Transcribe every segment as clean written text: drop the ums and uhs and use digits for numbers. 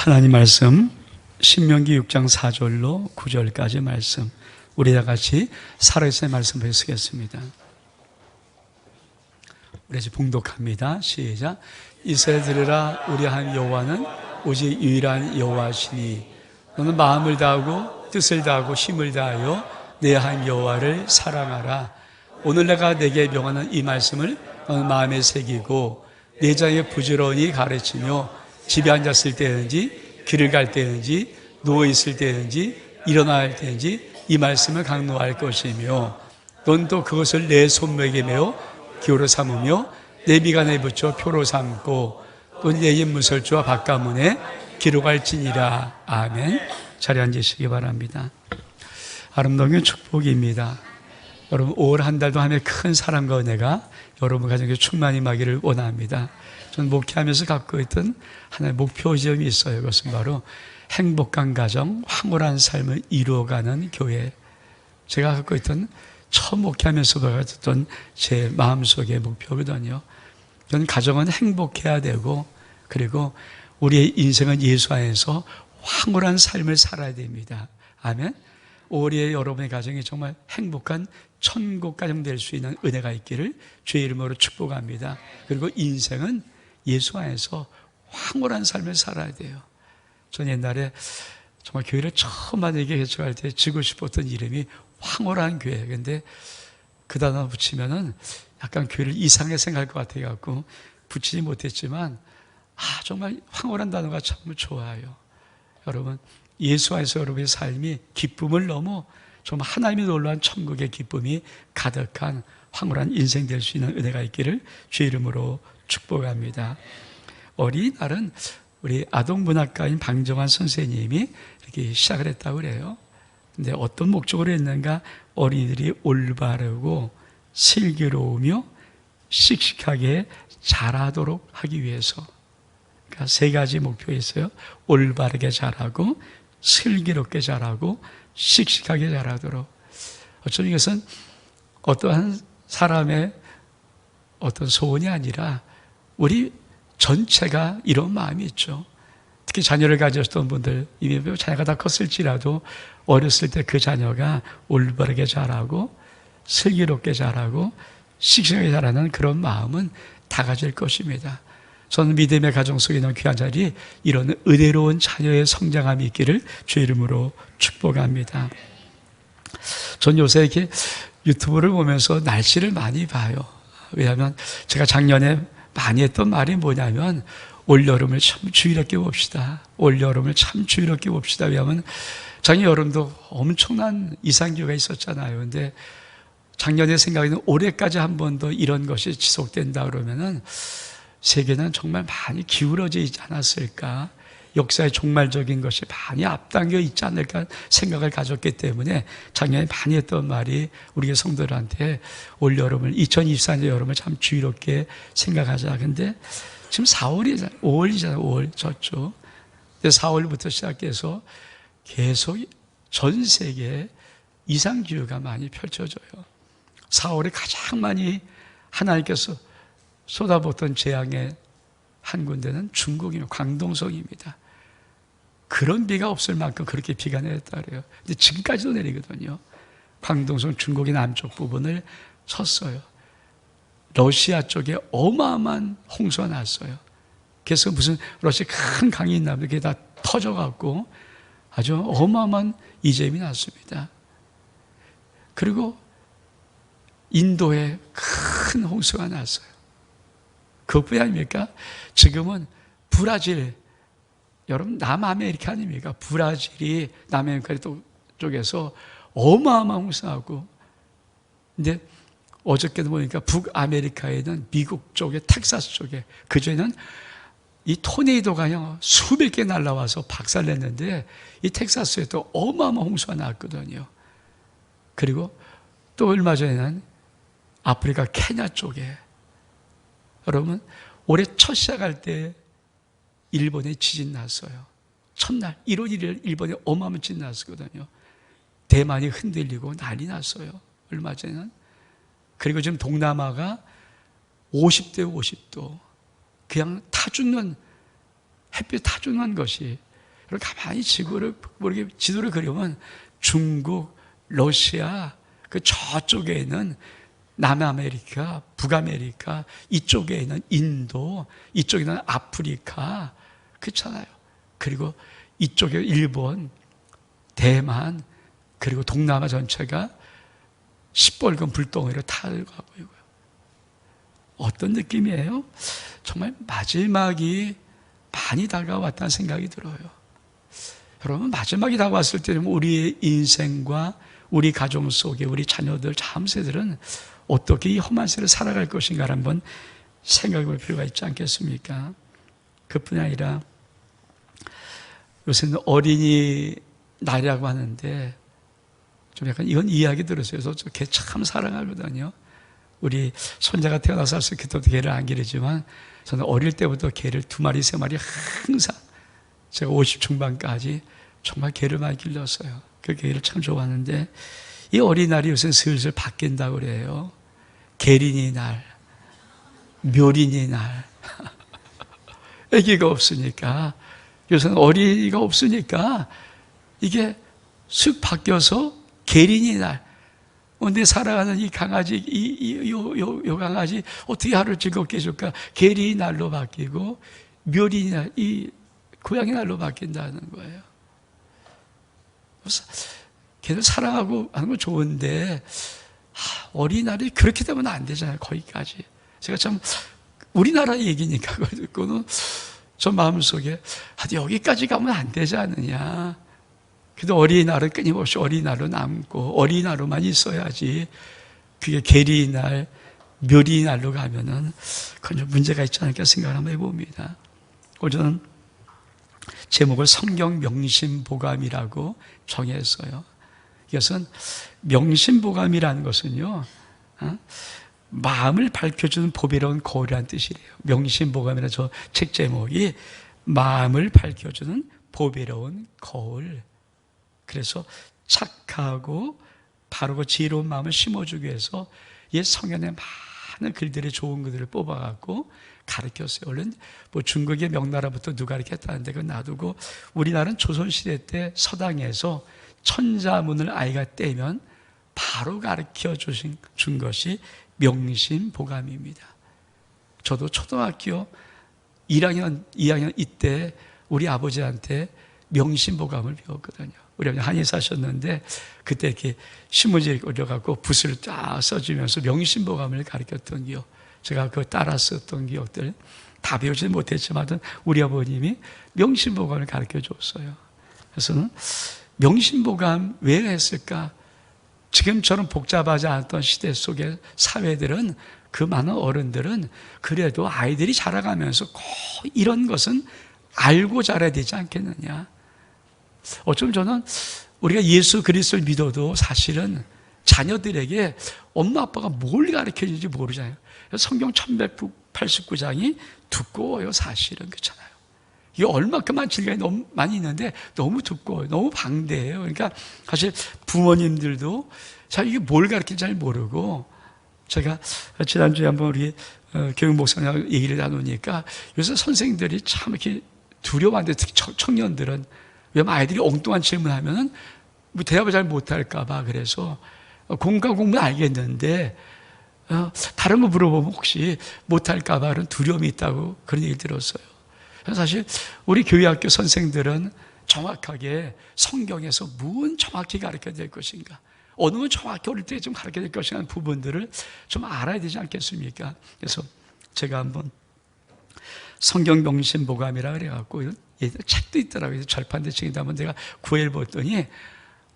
하나님 말씀 신명기 6장 4절로 9절까지 말씀, 우리 다 같이 살아있어의 말씀을 쓰겠습니다. 우리 같이 봉독합니다. 시작. 이스라엘 들으라, 우리 하나님 여호와는 오직 유일한 여호와시니 너는 마음을 다하고 뜻을 다하고 힘을 다하여 내 하나님 여호와를 사랑하라. 오늘 내가 내게 명하는 이 말씀을 너는 마음에 새기고 내 자에 부지런히 가르치며 집에 앉았을 때든지 길을 갈 때든지 누워있을 때든지 일어날 때든지 이 말씀을 강론할 것이며 넌 또 그것을 내 손목에 메어 기호로 삼으며 내 미간에 붙여 표로 삼고 또 내 입 문설주와 바깥문에 기록할지니라. 아멘. 자리에 앉으시기 바랍니다. 아름다운 축복입니다. 여러분, 5월 한 달도 하며 큰 사랑과 은혜가 여러분 가정에 충만히 임하기를 원합니다. 저는 목회하면서 갖고 있던 하나의 목표 지점이 있어요. 그것은 바로 행복한 가정, 황홀한 삶을 이루어가는 교회. 제가 갖고 있던 처음 목회하면서도 가졌던 제 마음속의 목표거든요. 저는 가정은 행복해야 되고, 그리고 우리의 인생은 예수 안에서 황홀한 삶을 살아야 됩니다. 아멘. 올해 여러분의 가정이 정말 행복한 천국 가정 될 수 있는 은혜가 있기를 주의 이름으로 축복합니다. 그리고 인생은 예수 안에서 황홀한 삶을 살아야 돼요. 전 옛날에 정말 교회를 처음 만들게 개척할 때 지고 싶었던 이름이 황홀한 교회. 근데 그 단어 붙이면은 약간 교회를 이상하게 생각할 것 같아갖고 붙이지 못했지만, 정말 황홀한 단어가 참 좋아요. 여러분, 예수 안에서 여러분의 삶이 기쁨을 넘어 정말 하나님의 놀라운 천국의 기쁨이 가득한 황홀한 인생 될 수 있는 은혜가 있기를 주의 이름으로 축복합니다. 어린이날은 우리 아동문학가인 방정환 선생님이 이렇게 시작을 했다고 그래요. 근데 어떤 목적으로 했는가? 어린이들이 올바르고 슬기로우며 씩씩하게 자라도록 하기 위해서. 그러니까 세 가지 목표가 있어요. 올바르게 자라고, 슬기롭게 자라고, 씩씩하게 자라도록. 어쩌면 이것은 어떠한 사람의 어떤 소원이 아니라 우리 전체가 이런 마음이 있죠. 특히 자녀를 가졌던 분들, 이미 자녀가 다 컸을지라도 어렸을 때 그 자녀가 올바르게 자라고 슬기롭게 자라고 씩씩하게 자라는 그런 마음은 다 가질 것입니다. 저는 믿음의 가정 속에 있는 귀한 자리, 이런 은혜로운 자녀의 성장함이 있기를 주의 이름으로 축복합니다. 전 요새 이렇게 유튜브를 보면서 날씨를 많이 봐요. 왜냐하면 제가 작년에 많이 했던 말이 뭐냐면, 올여름을 참 주의롭게 봅시다. 올여름을 참 주의롭게 봅시다. 왜냐하면 작년 여름도 엄청난 이상기후가 있었잖아요. 근데 작년에 생각에는 올해까지 한 번 더 이런 것이 지속된다 그러면은 세계는 정말 많이 기울어져 있지 않았을까, 역사의 종말적인 것이 많이 앞당겨 있지 않을까 생각을 가졌기 때문에 작년에 많이 했던 말이 우리 성도들한테 올여름을, 2024년 여름을 참 주의롭게 생각하자. 근데 지금 4월이잖아요. 5월이잖아요. 5월 저쪽. 근데 4월부터 시작해서 계속 전 세계에 이상기후가 많이 펼쳐져요. 4월에 가장 많이 하나님께서 쏟아붓던 재앙의 한 군데는 중국이며 광동성입니다. 그런 비가 없을 만큼 그렇게 비가 내렸다 그래요. 근데 지금까지도 내리거든요. 광동성 중국의 남쪽 부분을 쳤어요. 러시아 쪽에 어마어마한 홍수가 났어요. 그래서 무슨 러시아 큰 강이 있나 보다. 그게 다 터져갖고 아주 어마어마한 이재민이 났습니다. 그리고 인도에 큰 홍수가 났어요. 그것뿐이 아닙니까? 지금은 브라질, 여러분 남아메리카 아닙니까? 브라질이 남아메리카 쪽에서 어마어마한 홍수하고, 근데 어저께도 보니까 북아메리카에는 미국 쪽에, 텍사스 쪽에, 그전에는 이 토네이도가 수백 개 날라와서 박살냈는데 이 텍사스에 또 어마어마한 홍수가 났거든요. 그리고 또 얼마 전에는 아프리카 케냐 쪽에, 여러분 올해 첫 시작할 때 일본에 지진 났어요. 첫날 1월 1일 일본에 어마어마한 지진 났거든요. 대만이 흔들리고 난리 났어요. 얼마 전에는. 그리고 지금 동남아가 50대 50도 그냥 타 죽는, 햇빛 타 죽는 것이 그리고 가만히 모르게 지도를 그리면 중국, 러시아, 그 저쪽에 있는 남아메리카, 북아메리카, 이쪽에 있는 인도, 이쪽에 있는 아프리카, 그렇잖아요. 그리고 이쪽에 일본, 대만, 그리고 동남아 전체가 시뻘건 불덩이로 타고 있고요. 어떤 느낌이에요? 정말 마지막이 많이 다가왔다는 생각이 들어요. 여러분, 마지막이 다가왔을 때는 우리의 인생과 우리 가정 속에 우리 자녀들, 자음새들은 어떻게 이 험한 세를 살아갈 것인가를 한번 생각해 볼 필요가 있지 않겠습니까? 그뿐이 아니라 요새는 어린이날이라고 하는데 좀 약간 이건 이야기 들었어요. 저 개 참 사랑하거든요. 우리 손자가 태어나서 그때부터 개를 안 기르지만 저는 어릴 때부터 개를 2마리, 3마리 항상 제가 50 중반까지 정말 개를 많이 길렀어요. 그 개를 참 좋아하는데 이 어린이날이 요새 슬슬 바뀐다고 그래요. 계린이날, 묘린이날. 아기가 없으니까 요새는 어린이가 없으니까 이게 쑥 바뀌어서 계린이날. 내 사랑하는 이 강아지, 요 강아지 어떻게 하루 즐겁게 해줄까? 계린이날로 바뀌고 묘린이날, 이 고양이 날로 바뀐다는 거예요. 걔를 사랑하고 하는 건 좋은데 어린이날이 그렇게 되면 안 되잖아요. 거기까지. 제가 참 우리나라 얘기니까 그걸 듣고는 저 마음속에 여기까지 가면 안 되지 않느냐. 그래도 어린이날은 끊임없이 어린이날로 남고 어린이날로만 있어야지 그게 계리날, 묘리날로 가면은 그건 좀 문제가 있지 않을까 생각을 한번 해봅니다. 오늘은 제목을 성경 명심보감이라고 정했어요. 이것은 명심보감이라는 것은요, 마음을 밝혀주는 보배로운 거울이라는 뜻이래요. 명심보감이라는 저 책 제목이 마음을 밝혀주는 보배로운 거울. 그래서 착하고 바르고 지혜로운 마음을 심어주기 위해서 옛 성경에 많은 글들의 좋은 글들을 뽑아갖고 가르쳤어요. 원래 뭐 중국의 명나라부터 누가 이렇게 했다는데 그건 놔두고 우리나라는 조선시대 때 서당에서 천자문을 아이가 떼면 바로 가르쳐 준 것이 명심보감입니다. 저도 초등학교 1학년, 2학년 이때 우리 아버지한테 명심보감을 배웠거든요. 우리 아버지 한의에 사셨는데 그때 이렇게 신문지에 올려갖고 붓을 쫙 써주면서 명심보감을 가르쳤던 기억, 제가 그거 따라 썼던 기억들 다 배우지 못했지만 우리 아버님이 명심보감을 가르쳐 줬어요. 그래서 명심보감 왜 했을까? 지금처럼 복잡하지 않았던 시대 속의 사회들은, 그 많은 어른들은 그래도 아이들이 자라가면서 꼭 이런 것은 알고 자라야 되지 않겠느냐. 어쩌면 저는 우리가 예수 그리스도를 믿어도 사실은 자녀들에게 엄마 아빠가 뭘 가르쳐 주는지 모르잖아요. 성경 1189장이 두꺼워요. 사실은. 그렇잖아요. 이게 얼마큼만 질감이 너무 많이 있는데 너무 두꺼워요. 너무 방대해요. 그러니까 사실 부모님들도 자, 이게 뭘 가르치는지 잘 모르고, 제가 지난주에 한번 우리 교육 목사님하고 얘기를 나누니까 요새 선생님들이 참 이렇게 두려워하는데, 특히 청년들은, 왜냐면 아이들이 엉뚱한 질문하면은 뭐 대답을 잘 못할까봐, 그래서 공과 공부는 알겠는데 다른 거 물어보면 혹시 못할까봐 그런 두려움이 있다고 그런 얘기를 들었어요. 사실 우리 교회학교 선생들은 정확하게 성경에서 무엇 정확히 가르쳐야 될 것인가, 어느 건 정확히 어릴 때 좀 가르쳐야 될 것인가 하는 부분들을 좀 알아야 되지 않겠습니까? 그래서 제가 한번 성경 명심보감이라 그래갖고 책도 있더라고요. 절판대책인데 한번 내가 구해봤더니,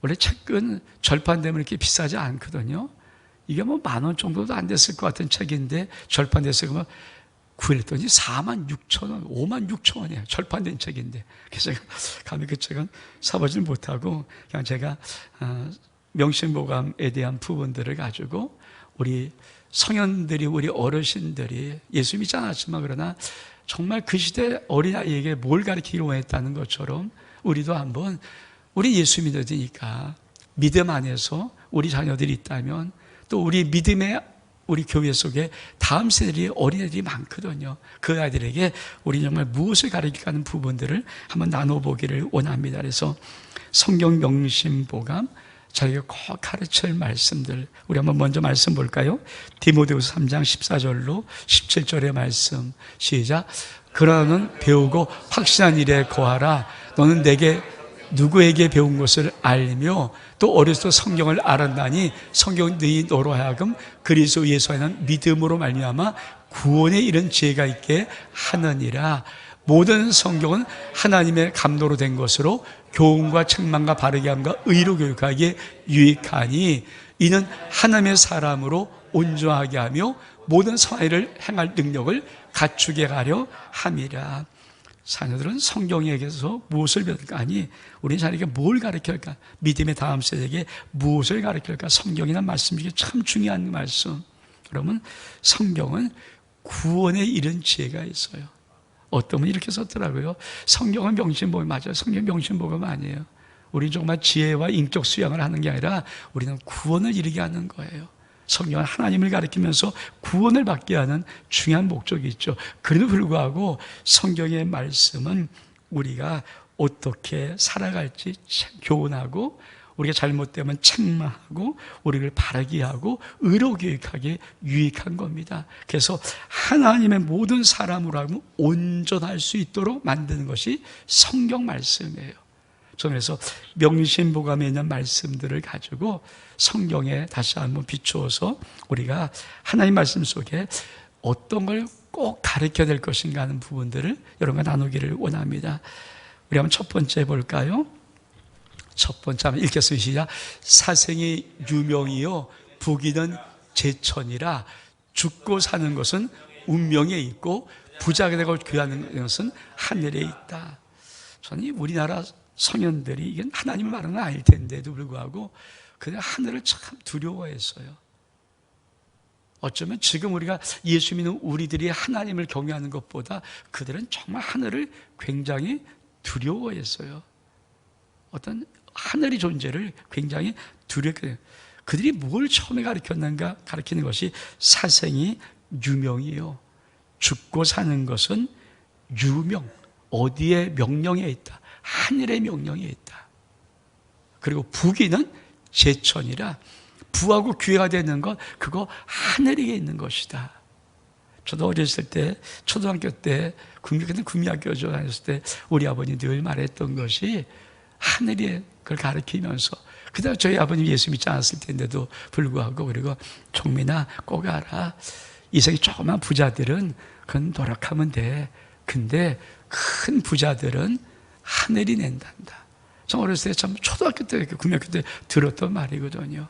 원래 책은 절판되면 이렇게 비싸지 않거든요. 이게 뭐 10,000원 정도도 안 됐을 것 같은 책인데 절판됐어요. 구했더니 46,000원, 56,000원이에요. 절판된 책인데. 그래서 제가 감히 그 책은 사보지는 못하고 그냥 제가 명심보감에 대한 부분들을 가지고 우리 성현들이, 우리 어르신들이 예수 믿지 않았지만 그러나 정말 그 시대 어린아이에게 뭘 가르치기로 원했다는 것처럼 우리도 한번, 우리 예수 믿어야 되니까 믿음 안에서 우리 자녀들이 있다면, 또 우리 믿음의 우리 교회 속에 다음 세대의 어린애들이 많거든요. 그 아이들에게 우리 정말 무엇을 가르치는 부분들을 한번 나눠보기를 원합니다. 그래서 성경 명심보감, 저희가 꼭 가르칠 말씀들, 우리 한번 먼저 말씀 볼까요? 디모데후서 3장 14절로 17절의 말씀, 시작. 그러는 배우고 확신한 일에 거하라. 너는 내게 누구에게 배운 것을 알며 또 어렸을 때 성경을 알았나니 성경은 너로 하여금 그리스도 예수 안에는 믿음으로 말미암아 구원에 이른 지혜가 있게 하느니라. 모든 성경은 하나님의 감도로 된 것으로 교훈과 책망과 바르게 함과 의로 교육하기에 유익하니 이는 하나님의 사람으로 온전하게 하며 모든 선의를 행할 능력을 갖추게 하려 함이라. 자녀들은 성경에게서 무엇을 배울까 하니 우리 자녀에게 뭘 가르칠까? 믿음의 다음 세대에게 무엇을 가르칠까? 성경이란 말씀 중에 참 중요한 말씀. 그러면 성경은 구원에 이른 지혜가 있어요. 어떤 분이 이렇게 썼더라고요. 성경은 명심보감. 맞아요. 성경 명심보감 아니에요. 우리는 정말 지혜와 인격 수양을 하는 게 아니라 우리는 구원을 이루게 하는 거예요. 성경은 하나님을 가리키면서 구원을 받게 하는 중요한 목적이 있죠. 그래도 불구하고 성경의 말씀은 우리가 어떻게 살아갈지 교훈하고, 우리가 잘못되면 책망하고, 우리를 바르게 하고 의로 교육하기에 유익한 겁니다. 그래서 하나님의 모든 사람으로 하면 온전할 수 있도록 만드는 것이 성경 말씀이에요. 그래서 명심보감에 있는 말씀들을 가지고 성경에 다시 한번 비추어서 우리가 하나님 말씀 속에 어떤 걸 꼭 가르쳐야 될 것인가 하는 부분들을 여러분과 나누기를 원합니다. 우리 한번 첫 번째 볼까요? 첫 번째 한번 읽겠습니다. 시작. 사생이 유명이요 부귀는 제천이라. 죽고 사는 것은 운명에 있고 부자가 되고 귀하는 것은 하늘에 있다. 저는 우리나라 성현들이 이게 하나님을 말하는 건 아닐 텐데도 불구하고 그냥 하늘을 참 두려워했어요. 어쩌면 지금 우리가 예수 믿는 우리들이 하나님을 경외하는 것보다 그들은 정말 하늘을 굉장히 두려워했어요. 어떤 하늘의 존재를 굉장히 두렵게. 그들이 뭘 처음에 가르쳤는가? 가르치는 것이 사생이 유명이요. 죽고 사는 것은 유명. 어디에 명령에 있다. 하늘의 명령에 있다. 그리고 부귀는 제천이라. 부하고 귀해가 되는 것, 그거 하늘에 있는 것이다. 저도 어렸을 때, 초등학교 때, 구미학교 다녔을 때 우리 아버님 늘 말했던 것이 하늘에 그걸 가르치면서, 그다음 저희 아버님 예수 믿지 않았을 텐데도 불구하고, 그리고 종민아 꼭 알아. 이 세계 조그만 부자들은 그건 노력하면 돼. 근데 큰 부자들은 하늘이 낸단다. 저 어렸을 때 참 초등학교 때, 구미학교 때 들었던 말이거든요.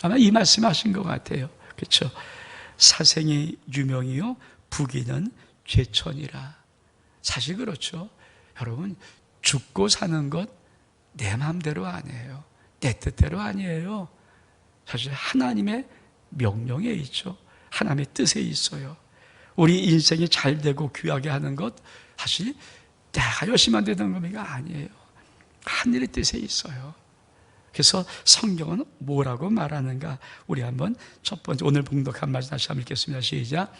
아마 이 말씀 하신 것 같아요. 그렇죠? 사생이 유명이요 부귀는 제천이라. 사실 그렇죠. 여러분, 죽고 사는 것 내 마음대로 아니에요. 내 뜻대로 아니에요. 사실 하나님의 명령에 있죠. 하나님의 뜻에 있어요. 우리 인생이 잘 되고 귀하게 하는 것, 사실 내가 열심히 안 되는 겁니까? 아니에요. 하늘의 뜻에 있어요. 그래서 성경은 뭐라고 말하는가? 우리 한번 첫 번째 오늘 봉독한 말씀 다시 한번 읽겠습니다. 시작.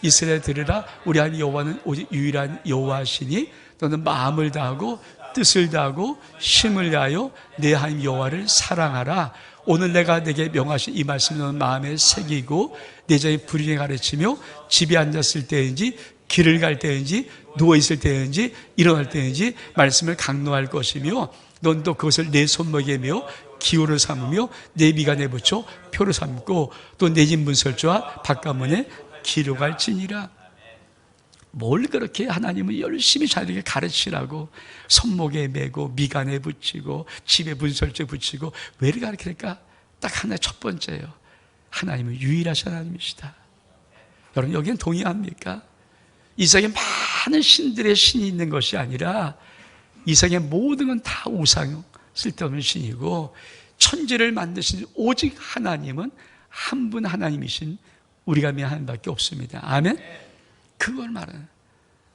이스라엘 들으라. 우리 하나님 여호와는 오직 유일한 여호와시니 너는 마음을 다하고 뜻을 다하고 힘을 다하여 내 하나님 여호와를 사랑하라. 오늘 내가 내게 명하신 이 말씀을 너는 마음에 새기고 내 자의 불의에 가르치며 집에 앉았을 때인지 길을 갈 때인지 누워있을 때인지 일어날 때인지 말씀을 강론할 것이며 넌 또 그것을 내 손목에 메어 기호를 삼으며 내 미간에 붙여 표를 삼고 또 내 집 문설주와 바깥문에 기록할지니라. 뭘 그렇게 하나님은 열심히 자기에게 가르치라고 손목에 메고 미간에 붙이고 집에 문설주에 붙이고 왜 이렇게 가르치니까 딱 하나 첫 번째예요. 하나님은 유일하신 하나님이시다. 여러분 여기는 동의합니까? 이 세상에 많은 신들의 신이 있는 것이 아니라 이 세상의 모든 건 다 우상, 쓸데없는 신이고 천지를 만드신 오직 하나님은 한 분 하나님이신 우리가 믿는 하나님밖에 없습니다. 아멘? 그걸 말하는,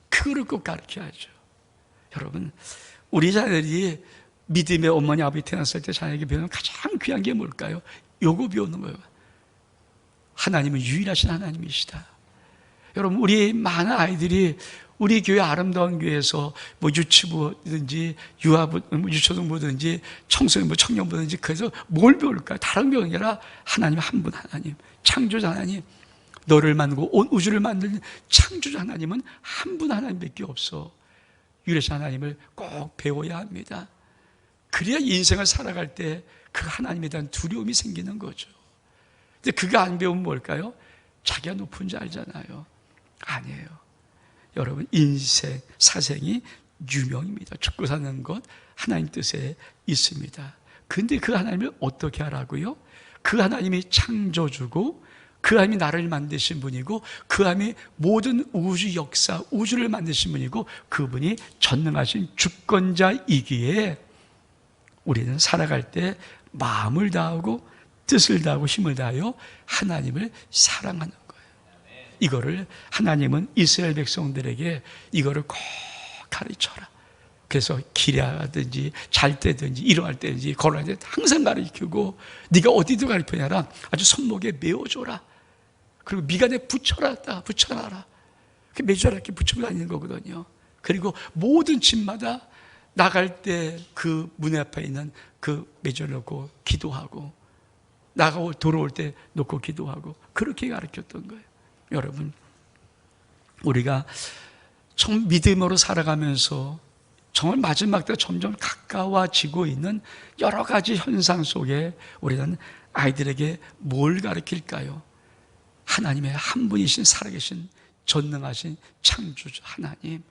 그거를 꼭 가르쳐야죠. 여러분, 우리 자녀들이 믿음의 어머니 아버지 태어났을 때 자녀에게 배우는 가장 귀한 게 뭘까요? 요거 배우는 거예요. 하나님은 유일하신 하나님이시다. 여러분, 우리 많은 아이들이 우리 교회 아름다운 교회에서 뭐 유치부든지 유초등부든지 청소년부, 청년부든지 그래서 뭘 배울까요? 다른 배우는 게 아니라 하나님 한 분 하나님, 창조자 하나님, 너를 만들고 온 우주를 만든 창조자 하나님은 한 분 하나님밖에 없어. 유일하신 하나님을 꼭 배워야 합니다. 그래야 인생을 살아갈 때 그 하나님에 대한 두려움이 생기는 거죠. 근데 그거 안 배우면 뭘까요? 자기가 높은 줄 알잖아요. 아니에요. 여러분, 인생, 사생이 유명입니다. 죽고 사는 것 하나님 뜻에 있습니다. 근데 그 하나님을 어떻게 하라고요? 그 하나님이 창조주고 그 하나님이 나를 만드신 분이고 그 하나님이 모든 우주 역사, 우주를 만드신 분이고 그분이 전능하신 주권자이기에 우리는 살아갈 때 마음을 다하고 뜻을 다하고 힘을 다하여 하나님을 사랑하는 거예요. 이거를 하나님은 이스라엘 백성들에게 이거를 꼭 가르쳐라. 그래서 길하든지 잘 때든지 일어날 때든지 걸어갈 때 항상 가르치고 네가 어디도 가르치냐라 아주 손목에 메어줘라. 그리고 미간에 붙여놔라. 매주 이렇게 붙이고 다니는 거거든요. 그리고 모든 집마다 나갈 때 그 문 앞에 있는 그 매주를 놓고 기도하고 나가고 돌아올 때 놓고 기도하고 그렇게 가르쳤던 거예요. 여러분, 우리가 정 믿음으로 살아가면서 정말 마지막 때 점점 가까워지고 있는 여러 가지 현상 속에 우리는 아이들에게 뭘 가르칠까요? 하나님의 한 분이신 살아계신 전능하신 창조주 하나님,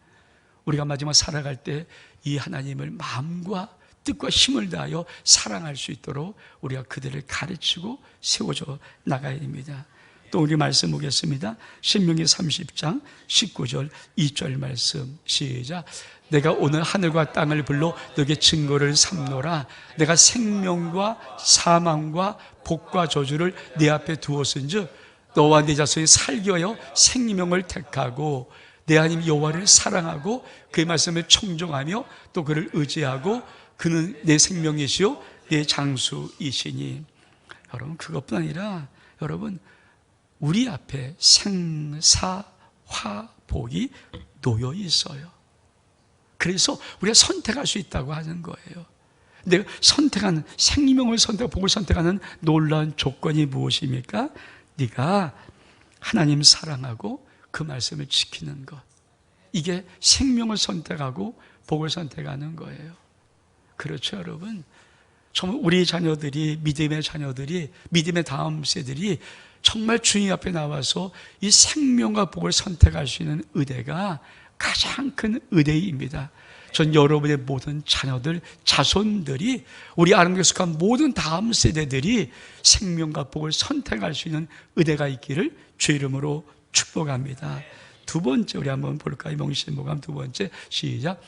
우리가 마지막 살아갈 때 이 하나님을 마음과 뜻과 힘을 다하여 사랑할 수 있도록 우리가 그들을 가르치고 세워져 나가야 됩니다. 또 우리 말씀 보겠습니다. 신명기 30장 19절 2절 말씀 시작. 내가 오늘 하늘과 땅을 불러 너에게 증거를 삼노라. 내가 생명과 사망과 복과 저주를 네 앞에 두었은즉 너와 네 자손이 살기 위하여 생명을 택하고 내 하나님 여호와를 사랑하고 그의 말씀을 청종하며 또 그를 의지하고 그는 내 생명이시요 내 장수이시니. 여러분, 그것뿐 아니라 여러분, 우리 앞에 생사화복이 놓여 있어요. 그래서 우리가 선택할 수 있다고 하는 거예요. 내가 선택하는, 생명을 선택하고 복을 선택하는 놀라운 조건이 무엇입니까? 네가 하나님 사랑하고 그 말씀을 지키는 것, 이게 생명을 선택하고 복을 선택하는 거예요. 그렇죠, 여러분? 정말 우리 자녀들이, 믿음의 자녀들이, 믿음의 다음 세들이 정말 주님 앞에 나와서 이 생명과 복을 선택할 수 있는 은혜가 가장 큰 은혜입니다. 전 여러분의 모든 자녀들, 자손들이, 우리 아름답게 속한 모든 다음 세대들이 생명과 복을 선택할 수 있는 은혜가 있기를 주의 이름으로 축복합니다. 두 번째, 우리 한번 볼까요? 명심보감 두 번째, 시작.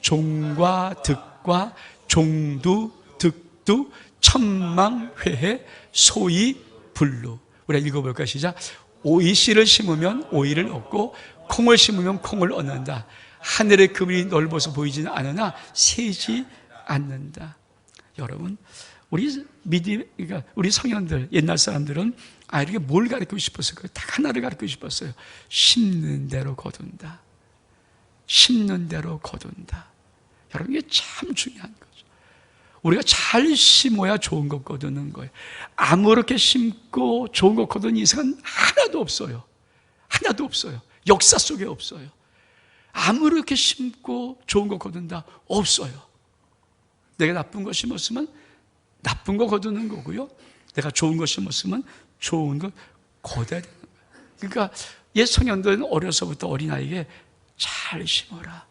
종과 득과 종두 득두 천망회해 소위 불루. 우리가 읽어볼까요? 시작. 오이씨를 심으면 오이를 얻고 콩을 심으면 콩을 얻는다. 하늘의 그물이 넓어서 보이지는 않으나 새지 않는다. 여러분, 우리 믿음, 그러니까 우리 성현들, 옛날 사람들은 아이에게 뭘 가르치고 싶었을까요? 딱 하나를 가르치고 싶었어요. 심는 대로 거둔다. 심는 대로 거둔다. 여러분, 이게 참 중요한 거죠. 우리가 잘 심어야 좋은 것 거두는 거예요. 아무렇게 심고 좋은 것 거두는 이상은 하나도 없어요. 하나도 없어요. 역사 속에 없어요. 아무렇게 심고 좋은 거 거둔다? 없어요. 내가 나쁜 거 심었으면 나쁜 거 거두는 거고요. 내가 좋은 거 심었으면 좋은 거 거둬야 되는 거예요. 그러니까 옛 성현들은 어려서부터 어린아이에게 잘 심어라.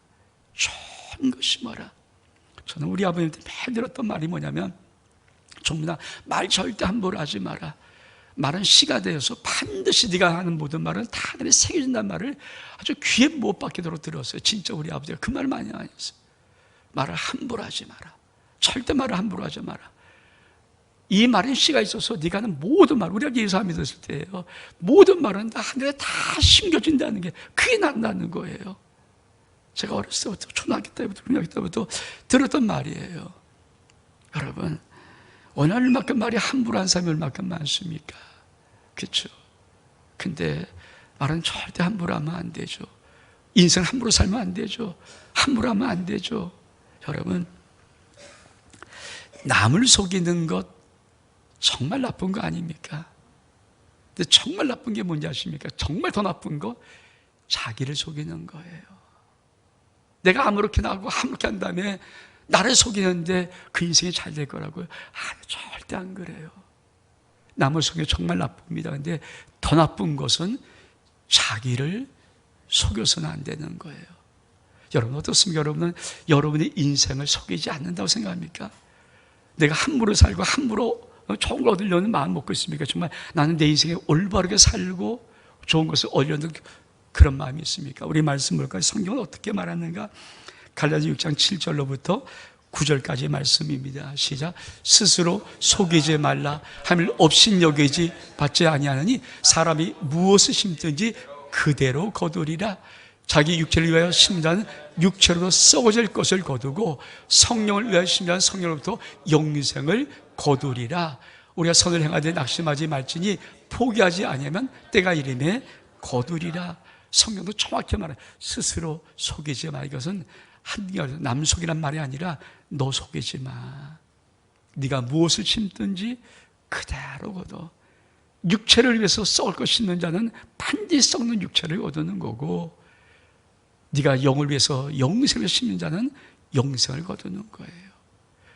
좋은 거 심어라. 저는 우리 아버님한테 매일 들었던 말이 뭐냐면, 종민아, 말 절대 함부로 하지 마라. 말은 씨가 되어서 반드시 네가 하는 모든 말은 다 하늘에 새겨진다는 말을 아주 귀에 못 박히도록 들었어요. 진짜 우리 아버지가 그 말 많이 했어요. 말을 함부로 하지 마라. 절대 말을 함부로 하지 마라. 이 말엔 씨가 있어서 네가 하는 모든 말, 우리가 예수 믿었을 때예요. 모든 말은 다 하늘에 다 심겨진다는 게 그게 난다는 거예요. 제가 어렸을 때부터, 초등학교 때부터, 중학교 때부터 들었던 말이에요. 여러분, 얼마큼 말이 함부로 한 사람이 얼마큼 많습니까? 그렇죠? 근데 말은 절대 함부로 하면 안 되죠. 인생 함부로 살면 안 되죠. 함부로 하면 안 되죠. 여러분, 남을 속이는 것 정말 나쁜 거 아닙니까? 근데 정말 나쁜 게 뭔지 아십니까? 정말 더 나쁜 거, 자기를 속이는 거예요. 내가 아무렇게나 하고 아무렇게 한 다음에 나를 속이는데 그 인생이 잘 될 거라고요? 절대 안 그래요. 남을 속여 정말 나쁩니다. 근데 더 나쁜 것은 자기를 속여서는 안 되는 거예요. 여러분 어떻습니까? 여러분은 여러분의 인생을 속이지 않는다고 생각합니까? 내가 함부로 살고 함부로 좋은 걸 얻으려는 마음 먹고 있습니까? 정말 나는 내 인생에 올바르게 살고 좋은 것을 얻으려는 그런 마음이 있습니까? 우리 말씀 볼까요? 성경은 어떻게 말하는가? 갈라디아 6장 7절로부터 9절까지 말씀입니다. 시작. 스스로 속이지 말라. 함을 업신여기지 받지 아니하느니 사람이 무엇을 심든지 그대로 거두리라. 자기 육체를 위하여 심는 자는 육체로도 썩어질 것을 거두고 성령을 위하여 심는 자는 성령으로부터 영생을 거두리라. 우리가 선을 행하되 낙심하지 말지니 포기하지 아니하면 때가 이르매 거두리라. 성경도 정확히 말해요. 스스로 속이지 마. 이것은 남 속이란 말이 아니라 너 속이지 마. 네가 무엇을 심든지 그대로 거둬. 육체를 위해서 썩을 것 심는 자는 반드시 썩는 육체를 거두는 거고, 네가 영을 위해서 영생을 심는 자는 영생을 거두는 거예요.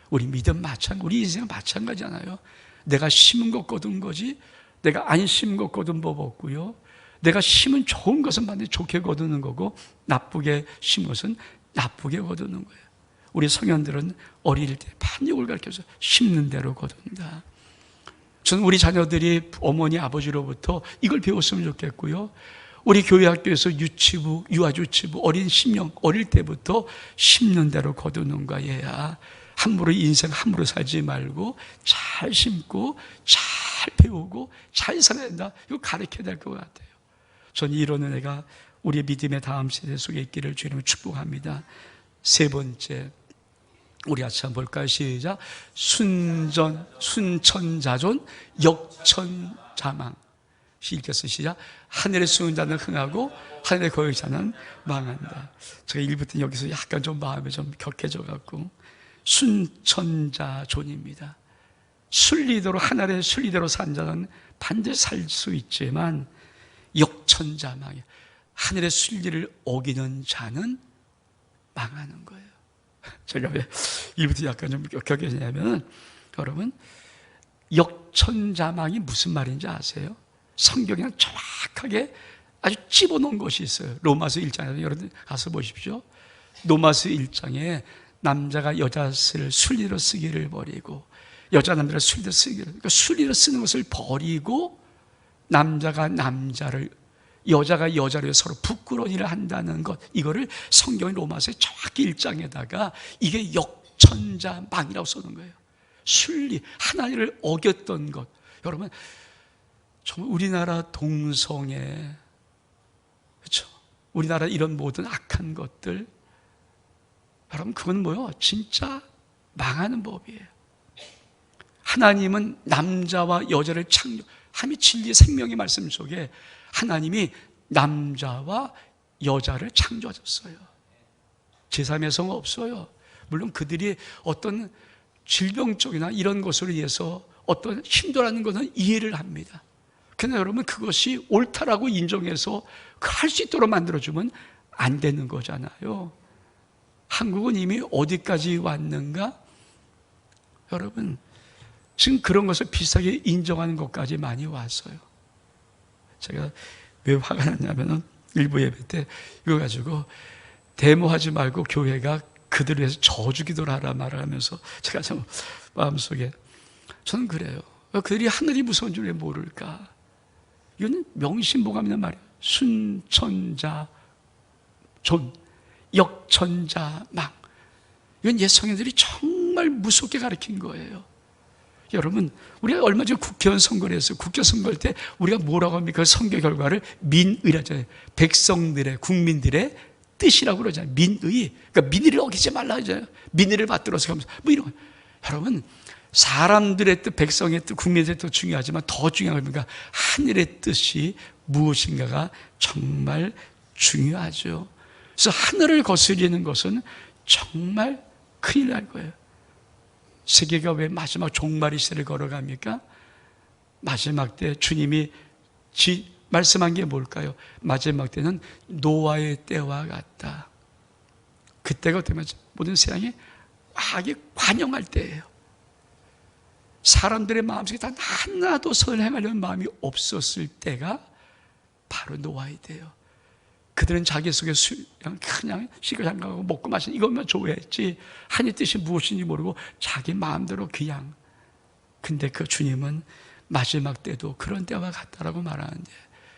우리 믿음 마찬가지, 우리 인생은 마찬가지잖아요. 내가 심은 것 거둔 거지 내가 안 심은 것 거둔 법 없고요. 내가 심은 좋은 것은 반드시 좋게 거두는 거고 나쁘게 심은 것은 나쁘게 거두는 거예요. 우리 성현들은 어릴 때 반역을 가르쳐서 심는 대로 거둔다. 저는 우리 자녀들이 어머니 아버지로부터 이걸 배웠으면 좋겠고요. 우리 교회 학교에서 유치부, 유아유치부, 어린 심령 어릴 때부터 심는 대로 거두는 거야. 함부로 인생 함부로 살지 말고 잘 심고 잘 배우고 잘 살아야 된다. 이거 가르쳐야 될 것 같아요. 저는 이런 은혜가 우리의 믿음의 다음 세대 속에 있기를 주님을 축복합니다. 세 번째, 우리 같이 한번 볼까요? 시작. 순천자존, 역천자망. 읽겠어요. 시작. 하늘에 수는 자는 흥하고 하늘에 거의 자는 망한다. 제가 읽을 때 여기서 약간 좀 마음이 좀 격해져 갖고, 순천자존입니다. 순리대로, 하늘의 순리대로 산 자는 반드시 살 수 있지만 역천자망이에요. 하늘의 순리를 어기는 자는 망하는 거예요. 제가 왜 이부터 약간 좀 격해지냐면, 여러분, 역천자망이 무슨 말인지 아세요? 성경에 정확하게 아주 집어넣은 것이 있어요. 로마서 1장에 여러분 가서 보십시오. 로마서 1장에 남자가 여자 순리로 쓰기를 버리고 여자 남자를 순리로 쓰기를, 그러니까 순리로 쓰는 것을 버리고 남자가 남자를, 여자가 여자를 서로 부끄러운 일을 한다는 것, 이거를 성경의 로마서의 정확히 1장에다가 이게 역천자망이라고 써놓은 거예요. 순리, 하나님을 어겼던 것. 여러분, 정말 우리나라 동성애, 그렇죠? 우리나라 이런 모든 악한 것들, 여러분, 그건 뭐요? 진짜 망하는 법이에요. 하나님은 남자와 여자를 하나님의 진리의 생명의 말씀 속에 하나님이 남자와 여자를 창조하셨어요. 제3의 성 없어요. 물론 그들이 어떤 질병적이나 이런 것으로 인해서 어떤 힘들어하는 것은 이해를 합니다. 그러나 여러분, 그것이 옳다라고 인정해서 할 수 있도록 만들어주면 안 되는 거잖아요. 한국은 이미 어디까지 왔는가? 여러분, 지금 그런 것을 비슷하게 인정하는 것까지 많이 왔어요. 제가 왜 화가 났냐면은 일부 예배 때 이거 가지고 데모하지 말고 교회가 그들을 위해서 저주기도를 하라 말을 하면서 제가 참 마음속에, 저는 그래요. 그들이 하늘이 무서운 줄 왜 모를까? 이건 명심보감이란 말이에요. 순천자 존, 역천자망. 이건 옛 성인들이 정말 무섭게 가르친 거예요. 여러분, 우리가 얼마 전에 국회의원 선거를 했어요. 국회 선거할 때 우리가 뭐라고 합니까? 그 선거 결과를 민의라잖아요. 백성들의, 국민들의 뜻이라고 그러잖아요. 민의. 그러니까 민의를 어기지 말라 하잖아요. 민의를 받들어서 하면서 뭐 이런 거. 여러분, 사람들의 뜻, 백성의 뜻, 국민의 뜻도 중요하지만 더 중요한 건 뭔가 하늘의 뜻이 무엇인가가 정말 중요하죠. 그래서 하늘을 거스리는 것은 정말 큰일 날 거예요. 세계가 왜 마지막 종말의 시대를 걸어갑니까? 마지막 때 주님이 말씀한 게 뭘까요? 마지막 때는 노아의 때와 같다. 그때가 어떻게 모든 세상이 과하게 관영할 때예요. 사람들의 마음속에 단 하나도 선을 행하려는 마음이 없었을 때가 바로 노아의 때예요. 그들은 자기 속에 그냥 시가장가하고 먹고 마시는 이것만 좋아했지 하나님의 뜻이 무엇인지 모르고 자기 마음대로 그냥. 근데 그 주님은 마지막 때도 그런 때와 같다라고 말하는데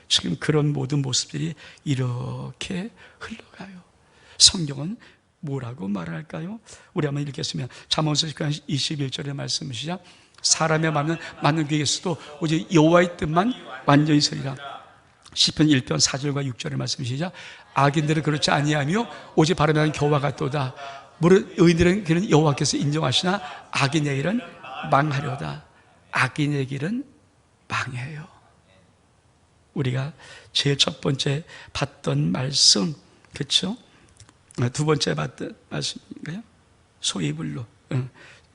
지금 그런 모든 모습들이 이렇게 흘러가요. 성경은 뭐라고 말할까요? 우리 한번 읽겠으면 잠언서 21절의 말씀 시작. 사람의 마음은 많은 귀에서도 오직 여호와의 뜻만 완전히 서리라. 시편 1편 4절과 6절의 말씀 시작. 악인들은 그렇지 아니하며 오직 바르게 하는 겨와 같도다. 무릇 의인들은 그는 여호와께서 인정하시나 악인의 길은 망하려다. 악인의 길은 망해요. 우리가 제일 첫 번째 봤던 말씀, 그렇죠? 두 번째 봤던 말씀인가요? 소위불로.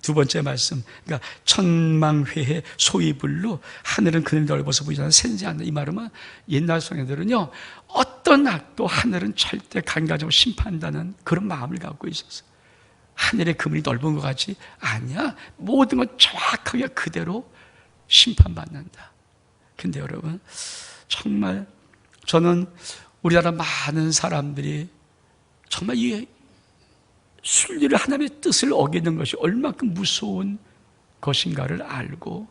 두 번째 말씀, 그러니까 천망회의 소위불로 하늘은 그늘 넓어서 보이지 않는 샌지 않는. 이 말은 옛날 성경들은요 어떤 악도 하늘은 절대 간과하고 심판한다는 그런 마음을 갖고 있었어요. 하늘의 그물이 넓은 것 같지 아니야. 모든 건 정확하게 그대로 심판받는다. 근데 여러분 정말 저는 우리나라 많은 사람들이 정말 이 순리를 하나님의 뜻을 어기는 것이 얼마큼 무서운 것인가를 알고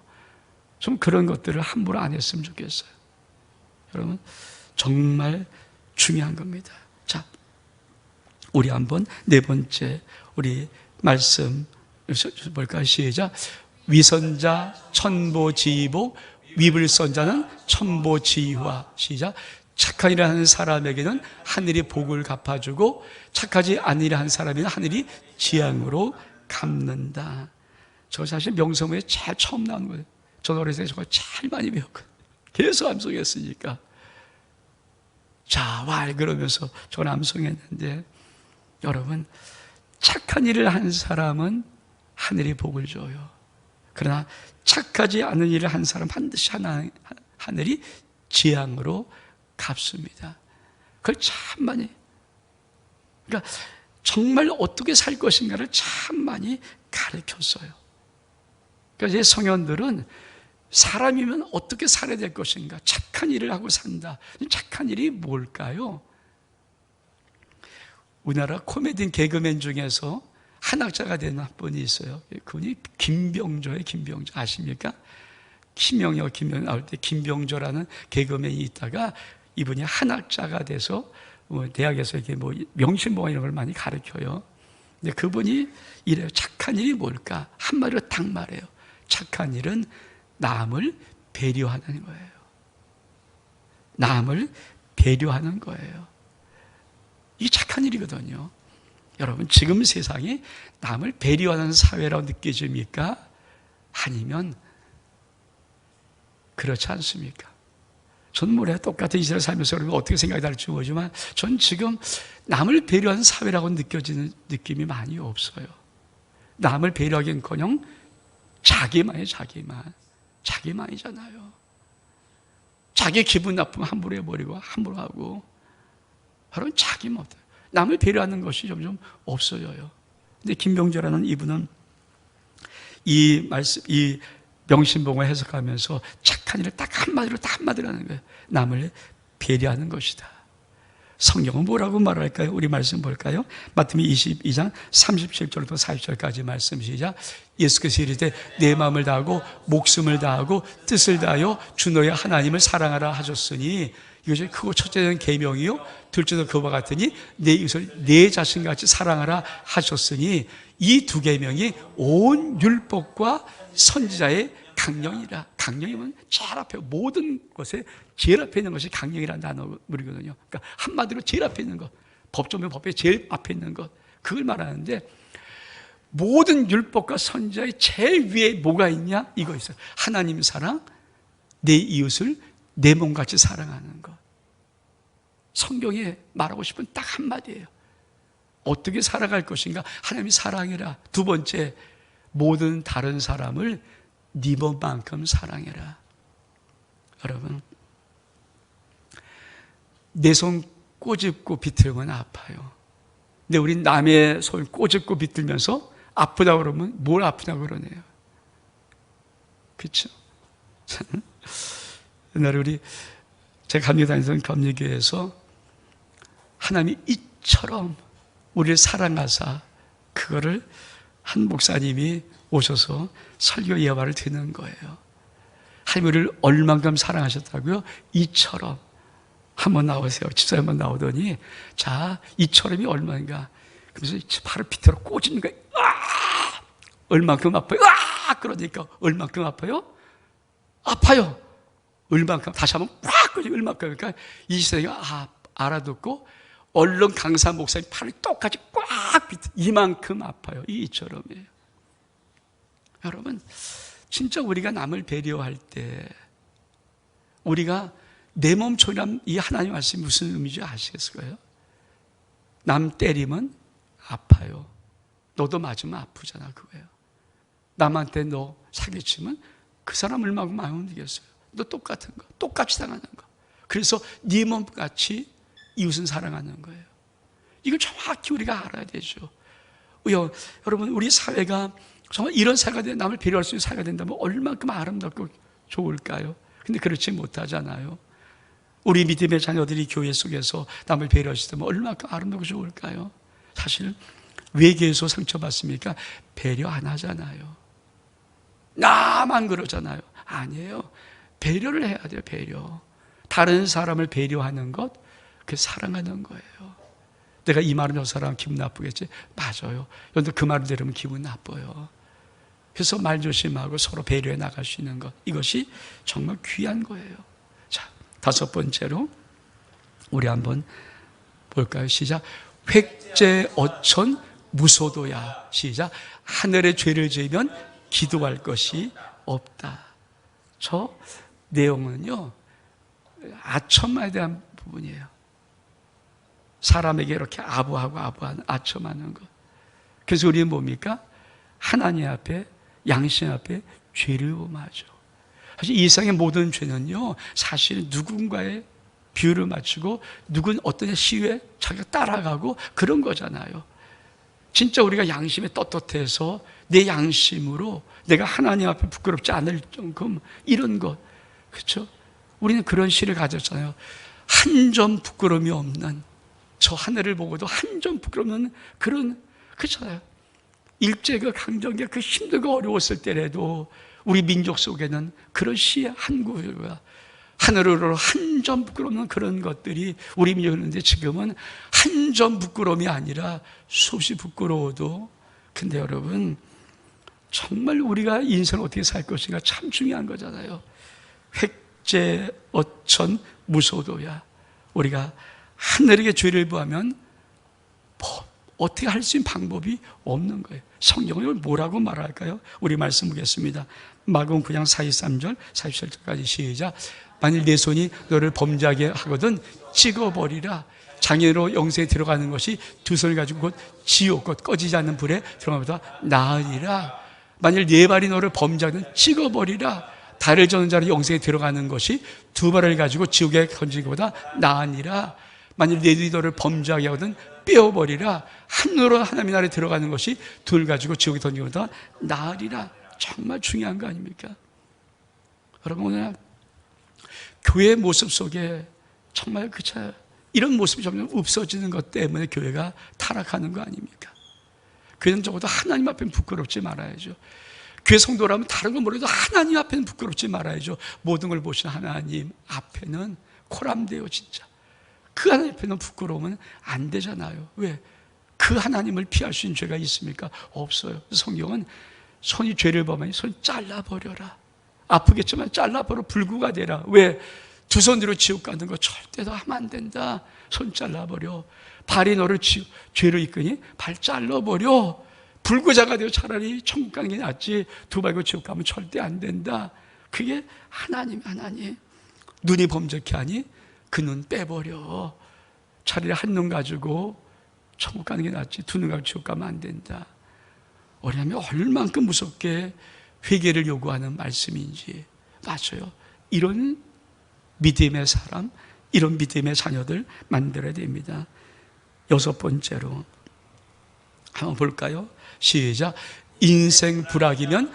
좀 그런 것들을 함부로 안 했으면 좋겠어요. 여러분 정말 중요한 겁니다. 자, 우리 한번 네 번째 우리 말씀 볼까요? 시작. 위선자 천보지복, 위불선자는 천보지화. 시작. 착한 일을 하는 사람에게는 하늘이 복을 갚아주고 착하지 않은 일을 하는 사람에게는 하늘이 재앙으로 갚는다. 저 사실 명성문에 제일 처음 나온 거예요. 저는 어렸을 때 정말 제일 많이 배웠거든요. 계속 암송했으니까. 자, 왈 그러면서 저는 암송했는데 여러분 착한 일을 한 사람은 하늘이 복을 줘요. 그러나 착하지 않은 일을 한 사람 반드시 하늘이 재앙으로 갚습니다. 그걸 참 많이, 그러니까 정말 어떻게 살 것인가를 참 많이 가르쳤어요. 그러니까 제 성현들은 사람이면 어떻게 살아야 될 것인가, 착한 일을 하고 산다. 착한 일이 뭘까요? 우리나라 코미디언 개그맨 중에서 한학자가 된 분이 있어요. 그분이 김병조예요. 김병조 아십니까? 김영혁 나올 때 김병조라는 개그맨이 있다가 이분이 한학자가 돼서 대학에서 이렇게 명심보화 이런 걸 많이 가르쳐요. 근데 그분이 이래요. 착한 일이 뭘까? 한마디로 딱 말해요. 착한 일은 남을 배려하는 거예요. 남을 배려하는 거예요. 이게 착한 일이거든요. 여러분 지금 세상이 남을 배려하는 사회라고 느껴집니까? 아니면 그렇지 않습니까? 전 뭐래 똑같은 이스라엘 살면서 여러분 어떻게 생각이 다를지 모르지만 전 지금 남을 배려하는 사회라고 느껴지는 느낌이 많이 없어요. 남을 배려하기는커녕 자기만이에요. 자기만이잖아요. 자기 기분 나쁘면 함부로 해버리고 함부로 하고 바로 자기만 없어요. 남을 배려하는 것이 점점 없어져요. 근데 김병조라는 이분은 이 명심봉을 해석하면서 착한 일을 딱 한마디로 하는 거예요. 남을 배려하는 것이다. 성경은 뭐라고 말할까요? 우리 말씀 볼까요? 마태복음 22장 37절부터 40절까지 말씀 시작. 예수께서 이르되 내 마음을 다하고 목숨을 다하고 뜻을 다하여 주 너의 하나님을 사랑하라 하셨으니 이것이 크고 첫째는 계명이요 둘째는 그와 같으니 내 이웃을 내 자신같이 사랑하라 하셨으니 이 두 계명이 온 율법과 선지자의 강령이라. 강령이면 제일 앞에 모든 것에 제일 앞에 있는 것이 강령이라는 단어물이거든요. 그러니까 한마디로 제일 앞에 있는 것, 법조면 법에 제일 앞에 있는 것, 그걸 말하는데 모든 율법과 선지자의 제일 위에 뭐가 있냐? 이거 있어요. 하나님 사랑, 내 이웃을 내 몸같이 사랑하는 것. 성경에 말하고 싶은 딱 한마디예요. 어떻게 살아갈 것인가? 하나님이 사랑해라. 두 번째, 모든 다른 사람을 네 몸만큼 사랑해라. 여러분, 내 손 꼬집고 비틀면 아파요. 근데 우리 남의 손 꼬집고 비틀면서 아프다고 그러면 뭘 아프다고 그러네요. 그렇죠? 옛날에 제가 감리 다니던 감리교회에서 하나님이 이처럼 우리를 사랑하사 그거를 한 목사님이 오셔서 설교 예화를 드는 거예요. 하나님 우리를 얼만큼 사랑하셨다고요? 이처럼. 한번 나오세요. 집사님 한번 나오더니, 자, 이처럼이 얼마인가? 그래서 바로 비틀어 꽂는 거예요. 아! 얼만큼 아파요? 아! 그러니까 얼만큼 아파요? 아파요. 얼만큼, 다시 한번 꽉 꽂으면 얼만큼. 그러니까 이 시대가 알아듣고 얼른 강사 목사님 팔을 똑같이 꽉 비틀어. 이만큼 아파요. 이처럼이에요. 여러분, 진짜 우리가 남을 배려할 때 우리가 내 몸처럼 이 하나님 말씀이 무슨 의미인지 아시겠어요? 남 때리면 아파요. 너도 맞으면 아프잖아, 그거예요. 남한테 너 사기치면 그 사람 얼마나 마음 움직였어요. 너 똑같은 거, 똑같이 당하는 거. 그래서 네 몸같이 이웃은 사랑하는 거예요. 이걸 정확히 우리가 알아야 되죠. 여러분, 우리 사회가 정말 이런 사회가 돼, 남을 배려할 수 있는 사회가 된다면 얼마큼 아름답고 좋을까요? 근데 그렇지 못하잖아요. 우리 믿음의 자녀들이 교회 속에서 남을 배려하시다면 얼마큼 아름답고 좋을까요? 사실 외계에서 상처받습니까? 배려 안 하잖아요. 나만 그러잖아요. 아니에요. 배려를 해야 돼요. 배려. 다른 사람을 배려하는 것, 그게 사랑하는 거예요. 내가 이 말은 저 사람 기분 나쁘겠지? 맞아요. 그런데 그 말을 들으면 기분 나빠요. 그래서 말 조심하고 서로 배려해 나갈 수 있는 것, 이것이 정말 귀한 거예요. 자, 다섯 번째로 우리 한번 볼까요? 시작. 획제 어천 무소도야. 시작. 하늘의 죄를 지으면 기도할 것이 없다. 저 내용은요, 아첨에 대한 부분이에요. 사람에게 이렇게 아부하는 아첨하는 것. 그래서 우리는 뭡니까? 하나님 앞에, 양심 앞에 죄를 범하죠. 사실 이 세상의 모든 죄는요, 사실 누군가의 비유를 맞추고 누군 어떤 시위에 자기가 따라가고 그런 거잖아요. 진짜 우리가 양심에 떳떳해서 내 양심으로 내가 하나님 앞에 부끄럽지 않을 정금 이런 것, 그렇죠? 우리는 그런 시를 가졌잖아요. 한 점 부끄러움이 없는, 저 하늘을 보고도 한 점 부끄러움 없는 그런, 그렇잖아요. 일제 그 강점기 그 힘들고 어려웠을 때라도 우리 민족 속에는 그런 시의 한 구절과 하늘으로 한 점 부끄러움 없는 그런 것들이 우리 민족이었는데, 지금은 한 점 부끄러움이 아니라 수없이 부끄러워도. 근데 여러분, 정말 우리가 인생을 어떻게 살 것인가 참 중요한 거잖아요. 획제 어천 무소도야. 우리가 하늘에게 죄를 범하면 어떻게 할 수 있는 방법이 없는 거예요. 성경은 뭐라고 말할까요? 우리 말씀 보겠습니다. 마가복음 9장 43절 47절까지 시작. 만일 내 손이 너를 범죄하게 하거든 찍어버리라. 장애로 영생에 들어가는 것이 두 손을 가지고 곧 지옥, 곧 꺼지지 않는 불에 들어가보다 나으리라. 만일 네 발이 너를 범죄하거든 찍어버리라. 달을 저는 자로 영생에 들어가는 것이 두 발을 가지고 지옥에 던지는 것보다 나으니라. 만일 내 눈이 너를 범죄하게 하거든 빼어버리라. 한눈으로 하나님의 나라에 들어가는 것이 둘 가지고 지옥에 던지는 것보다 나으리라. 정말 중요한 거 아닙니까? 여러분, 오늘 교회의 모습 속에 정말 이런 모습이 점점 없어지는 것 때문에 교회가 타락하는 거 아닙니까? 교회는 적어도 하나님 앞에는 부끄럽지 말아야죠. 교회 성도라면 다른 건 모르도 하나님 앞에는 부끄럽지 말아야죠. 모든 걸 보시는 하나님 앞에는 코람돼요, 진짜. 그 하나님 앞에는 부끄러우면 안 되잖아요. 왜? 그 하나님을 피할 수 있는 죄가 있습니까? 없어요. 성경은 손이 죄를 범하니 손 잘라버려라. 아프겠지만 잘라버려 불구가 되라. 왜? 두 손으로 지옥 가는 거 절대로 하면 안 된다. 손 잘라버려. 발이 너를 죄로 이끄니 발 잘라버려. 불구자가 되어 차라리 천국 가는 게 낫지 두 발고 지옥 가면 절대 안 된다. 그게 하나님. 눈이 범죄케 하니 그 눈 빼버려. 차라리 한 눈 가지고 천국 가는 게 낫지 두 눈 가지고 지옥 가면 안 된다. 왜냐하면 얼만큼 무섭게 회개를 요구하는 말씀인지. 맞아요. 이런 믿음의 사람, 이런 믿음의 자녀들 만들어야 됩니다. 여섯 번째로 한번 볼까요? 시작. 인생 불악이면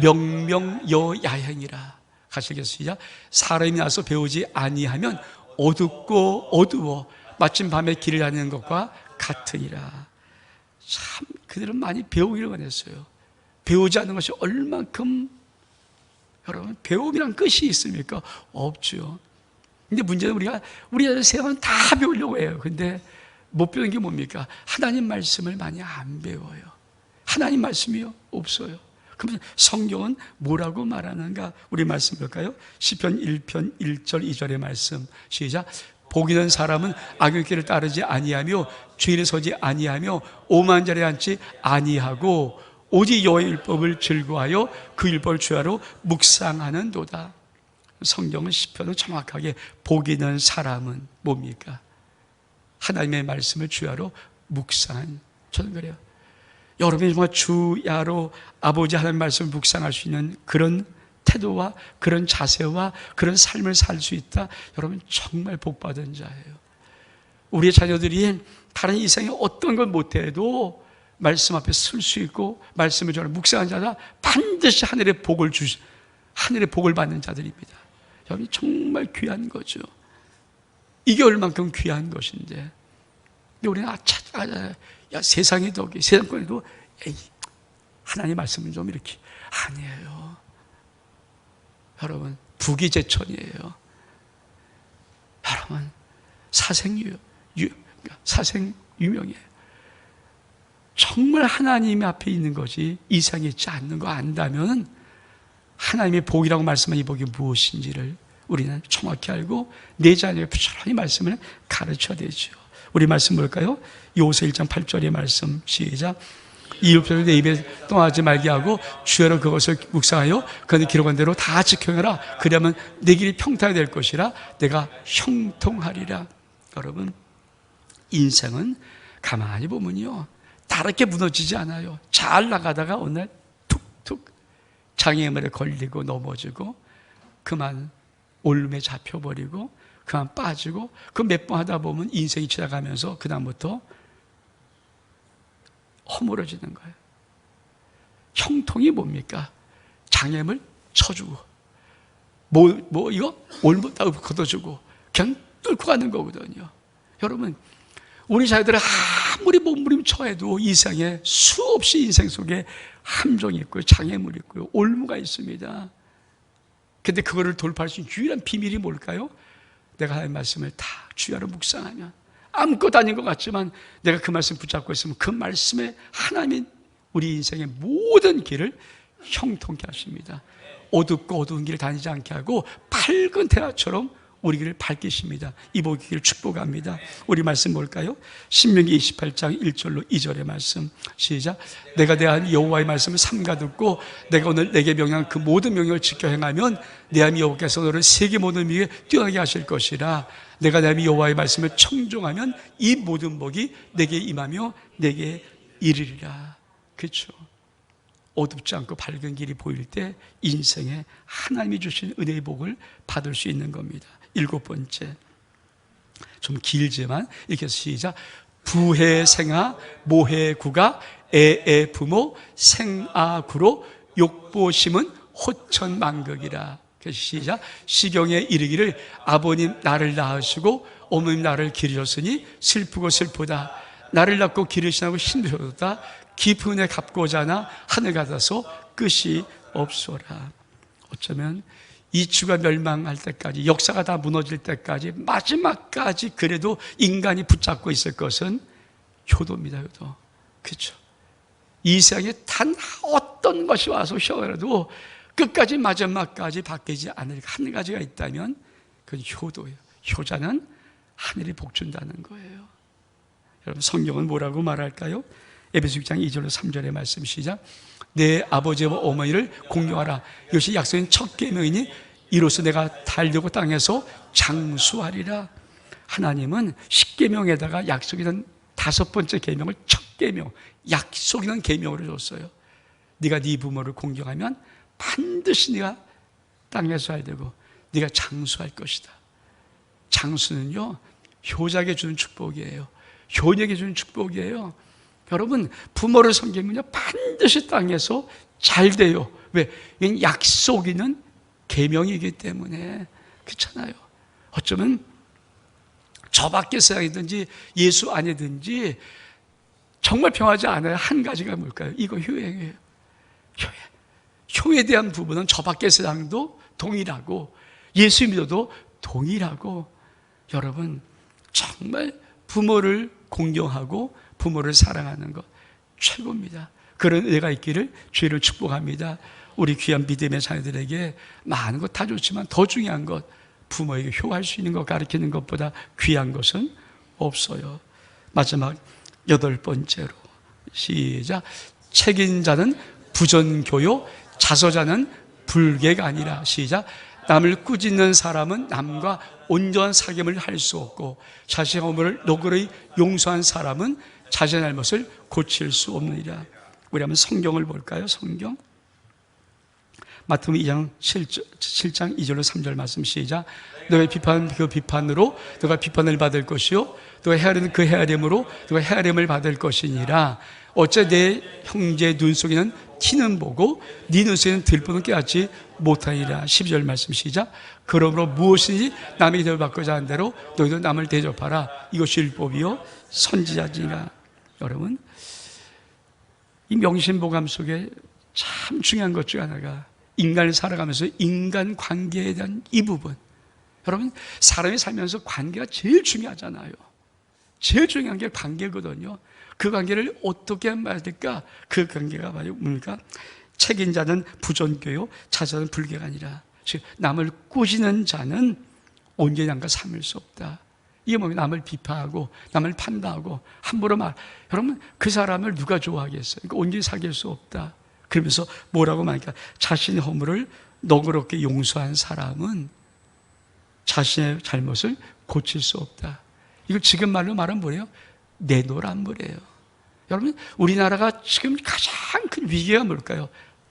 명명여야행이라. 가시겠습니다. 시작. 사람이 나서 배우지 아니하면 어둡고 어두워 마침 밤에 길을 다니는 것과 같으니라. 참 그들은 많이 배우기를 원했어요. 배우지 않는 것이 얼만큼, 여러분, 배움이란 끝이 있습니까? 없죠. 근데 문제는 우리가 세상은 다 배우려고 해요. 근데 못 배우는 게 뭡니까? 하나님 말씀을 많이 안 배워요. 하나님 말씀이요? 없어요. 그러면 성경은 뭐라고 말하는가? 우리 말씀 볼까요? 시편 1편 1절 2절의 말씀. 시작. 복 있는 사람은 악의 길을 따르지 아니하며 죄를 서지 아니하며 오만 자리에 앉지 아니하고 오직 여호와의 율법을 즐거워하여 그 율법을 주야로 묵상하는도다. 성경은 시편은 정확하게 복 있는 사람은 뭡니까? 하나님의 말씀을 주야로 묵상한. 저는 그래요. 여러분이 정말 주야로 아버지 하나님의 말씀을 묵상할 수 있는 그런 태도와 그런 자세와 그런 삶을 살 수 있다. 여러분 정말 복받은 자예요. 우리의 자녀들이 다른 이 세상에 어떤 걸 못해도 말씀 앞에 설 수 있고 말씀을 전하는 묵상한 자다. 반드시 하늘의 복을 받는 자들입니다. 여러분 정말 귀한 거죠. 이게 얼만큼 귀한 것인데. 근데 우리는 세상의 덕이, 세상권에도 하나님 말씀은 좀 이렇게 아니에요. 여러분 부귀제천이에요. 여러분 사생유명이에요. 정말 하나님 앞에 있는 것이 이 세상에 있지 않는 거 안다면 하나님의 복이라고 말씀한 이 복이 무엇인지를 우리는 정확히 알고 내 자녀에게 부지런히 말씀을 가르쳐야 되죠. 우리 말씀 볼까요? 요새 1장 8절의 말씀. 시작. 이 율법을 내 입에 떠나지 말게 하고 주야로 그것을 묵상하여 그는 기록한 대로 다 지켜라. 그러면 내 길이 평탄이 될 것이라 내가 형통하리라. 여러분 인생은 가만히 보면요 다르게 무너지지 않아요. 잘 나가다가 어느 날 툭툭 장애물에 걸리고 넘어지고 그만 올름에 잡혀버리고 그만 빠지고 그 몇 번 하다 보면 인생이 지나가면서 그 다음부터 허물어지는 거예요. 형통이 뭡니까? 장애물 쳐주고 이거 올무다 걷어주고 그냥 뚫고 가는 거거든요. 여러분 우리 자녀들은 아무리 몸부림쳐해도 이 세상에 수없이 인생 속에 함정이 있고요 장애물이 있고요 올무가 있습니다. 근데 그거를 돌파할 수 있는 유일한 비밀이 뭘까요? 내가 하나님의 말씀을 다 주야로 묵상하면 아무것도 아닌 것 같지만 내가 그 말씀 붙잡고 있으면 그 말씀에 하나님이 우리 인생의 모든 길을 형통케 하십니다. 어둡고 어두운 길을 다니지 않게 하고 밝은 태아처럼 우리 길을 밝히십니다. 이 복의 축복합니다. 우리 말씀 볼까요? 신명기 28장 1절로 2절의 말씀. 시작. 내가 대한 여호와의 말씀을 삼가 듣고 내가 오늘 내게 명령한 그 모든 명령을 지켜 행하면 내 하나님 여호와께서 너를 세계 모든 위에 뛰어나게 하실 것이라. 내가 내 하나님 여호와의 말씀을 청종하면 이 모든 복이 내게 임하며 내게 이르리라. 그렇죠? 어둡지 않고 밝은 길이 보일 때 인생에 하나님이 주신 은혜의 복을 받을 수 있는 겁니다. 7번째, 좀 길지만 이렇게 시작. 부해생아 모해구가 애애 부모 생아구로 욕보심은 호천만극이라. 시작. 시경에 이르기를 아버님 나를 낳으시고 어머님 나를 기르셨으니 슬프고 슬프다. 나를 낳고 기르시나고 힘드셨다. 깊은 에 갚고자 하나 하늘 같아서 끝이 없소라. 어쩌면 이 주가 멸망할 때까지, 역사가 다 무너질 때까지, 마지막까지 그래도 인간이 붙잡고 있을 것은 효도입니다. 효도. 그렇죠? 이 세상에 단 어떤 것이 와서 휘어라도 끝까지 마지막까지 바뀌지 않을 한 가지가 있다면 그건 효도예요. 효자는 하늘이 복준다는 거예요. 여러분 성경은 뭐라고 말할까요? 에베소 6장 2절로 3절의 말씀. 시작. 내 아버지와 어머니를 공경하라. 이것이 약속인 첫 계명이니 이로써 내가 달려고 땅에서 장수하리라. 하나님은 십계명에다가 약속이던 5번째 계명을 첫 계명, 약속이던 계명으로 줬어요. 네가 네 부모를 공경하면 반드시 네가 땅에서 살야 되고 네가 장수할 것이다. 장수는요, 효자에게 주는 축복이에요. 효녀에게 주는 축복이에요. 여러분, 부모를 섬기면요 반드시 땅에서 잘 돼요. 왜? 이건 약속 있는 계명이기 때문에. 그렇잖아요. 어쩌면 저 밖의 세상이든지 예수 안이든지 정말 평하지 않아요. 한 가지가 뭘까요? 이거 효예요. 효에 대한 부분은 저 밖의 세상도 동일하고 예수 믿어도 동일하고, 여러분 정말 부모를 공경하고 부모를 사랑하는 것 최고입니다. 그런 은혜가 있기를 주의를 축복합니다. 우리 귀한 믿음의 자녀들에게 많은 것 다 좋지만 더 중요한 것, 부모에게 효할 수 있는 것 가르치는 것보다 귀한 것은 없어요. 마지막 8번째로 시작. 책임 자는 부전교요, 자서자는 불개가 아니라. 시작. 남을 꾸짖는 사람은 남과 온전한 사귐을 할 수 없고 자신의 허물을 너그러이 용서한 사람은 자신의 잘못을 고칠 수 없느니라. 우리 한번 성경을 볼까요? 성경 마태복음 2장 7장 2절로 3절 말씀 시작. 너의 비판 그 비판으로 너가 비판을 받을 것이요 너가 헤아리는 그 헤아림으로 너가 헤아림을 받을 것이니라. 어째 내 형제의 눈 속에는 티는 보고 네 눈 속에는 들보는 깨닫지 못하니라. 12절 말씀 시작. 그러므로 무엇이든지 남에게 대접받고자 하는 대로 너희도 남을 대접하라. 이것이 율법이요 선지자지니라. 여러분, 이 명심보감 속에 참 중요한 것 중 하나가 인간을 살아가면서 인간관계에 대한 이 부분. 여러분, 사람이 살면서 관계가 제일 중요하잖아요. 제일 중요한 게 관계거든요. 그 관계를 어떻게 해야 될까? 그 관계가 바로 뭡니까? 책임자는 부전교요, 자자는 불개가 아니라. 즉 남을 꾸짖는 자는 온전히 남과 삼을 수 없다. 이게 뭐냐면 남을 비판하고 남을 판단하고 함부로 여러분, 그 사람을 누가 좋아하겠어요? 그러니까 온전히 사귈 수 없다. 그러면서 뭐라고 말하니까 자신의 허물을 너그럽게 용서한 사람은 자신의 잘못을 고칠 수 없다. 이걸 지금 말로 말하면 뭐예요? 내노란물이에요. 여러분, 우리나라가 지금 가장 큰 위기가 뭘까요?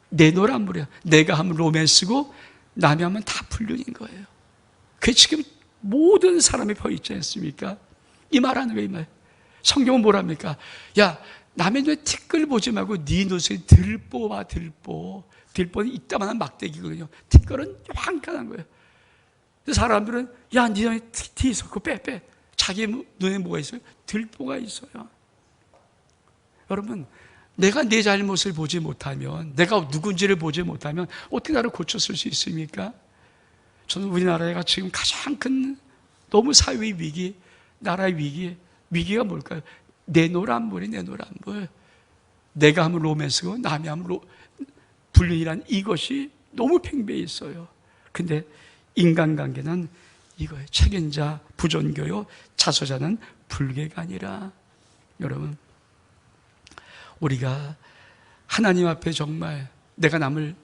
내노란물이에요. 내가 하면 로맨스고 남이 하면 다 불륜인 거예요. 그게 지금 모든 사람이 펴 있지 않습니까? 이 말하는 거예요, 이 말. 성경은 뭐랍니까? 야, 남의 눈에 티끌 보지 말고 네 눈에 들보 봐, 들보. 들보는 이따만한 막대기거든요. 티끌은 요만한 거예요. 사람들은 야, 네 눈에 티 있어. 그거 빼. 자기 눈에 뭐가 있어요? 들보가 있어요. 여러분, 내가 내 잘못을 보지 못하면, 내가 누군지를 보지 못하면 어떻게 나를 고쳤을 수 있습니까? 저는 우리나라가 지금 가장 큰 너무 사회의 위기, 나라의 위기가 뭘까요? 내노란물이 내노란물. 내가 하면 로맨스고 남이 하면 불륜이란 이것이 너무 팽배해 있어요. 근데 인간관계는 이거예요. 책임자 부전교요, 자서자는 불개가 아니라. 여러분, 우리가 하나님 앞에 정말 내가 남을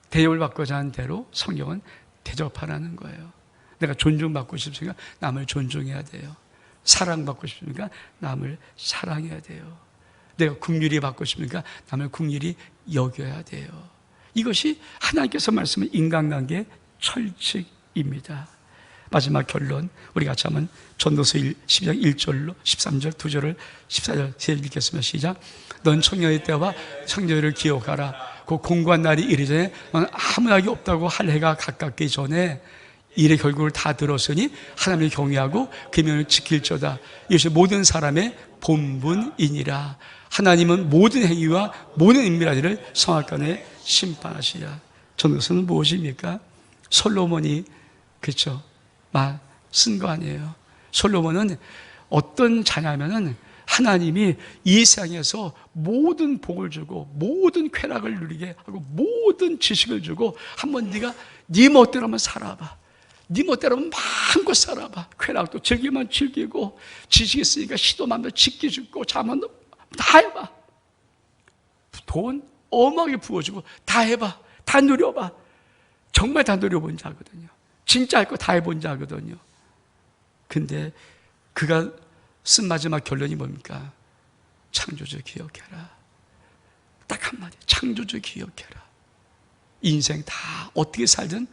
대접을 받고자 하는 대로 성경은 대접하라는 거예요. 내가 존중받고 싶으니까 남을 존중해야 돼요. 사랑받고 싶으니까 남을 사랑해야 돼요. 내가 긍휼히 받고 싶으니까 남을 긍휼히 여겨야 돼요. 이것이 하나님께서 말씀하신 인간관계의 철칙입니다. 마지막 결론, 우리 같이 한번 전도서 12장 1절로 13절 2절을 14절 세 읽겠습니다. 시작. 넌 청년의 때와 청년을 기억하라. 그 공고한 날이 이르전에 넌 아무 낙이 없다고 할 해가 가깝기 전에 일의 결국을 다 들었으니 하나님을 경외하고 계명을 지킬저다. 이것이 모든 사람의 본분이니라. 하나님은 모든 행위와 모든 인밀한 성악간에 심판하시리라. 전도서는 무엇입니까? 솔로몬이 그렇죠, 쓴 거 아니에요. 솔로몬은 어떤 자냐면은 하나님이 이 세상에서 모든 복을 주고 모든 쾌락을 누리게 하고 모든 지식을 주고 한번 네가 네 멋대로 한번 살아봐. 네 멋대로 마음껏 살아봐. 쾌락도 즐기면 즐기고 지식 있으니까 시도 마음대로 짓기 죽고 자면 다 해봐. 돈 어마하게 부어주고 다 해봐. 다 누려봐. 정말 다 노려본 자거든요. 진짜 할 거 다 해본 자거든요. 근데 그가 쓴 마지막 결론이 뭡니까? 창조주 기억해라. 딱 한마디, 창조주 기억해라. 인생 다 어떻게 살든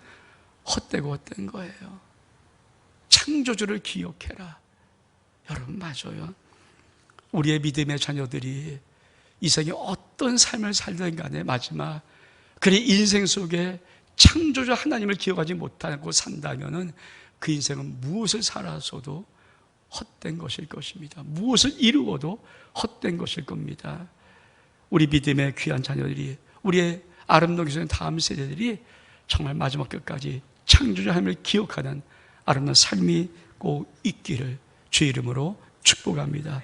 헛되고 헛된 거예요. 창조주를 기억해라. 여러분, 맞아요. 우리의 믿음의 자녀들이 이 세상에 어떤 삶을 살든 간에 마지막 그의 인생 속에 창조주 하나님을 기억하지 못하고 산다면 그 인생은 무엇을 살아서도 헛된 것일 것입니다. 무엇을 이루어도 헛된 것일 겁니다. 우리 믿음의 귀한 자녀들이, 우리의 아름다운 교회의 다음 세대들이 정말 마지막 끝까지 창조주 하나님을 기억하는 아름다운 삶이 꼭 있기를 주의 이름으로 축복합니다.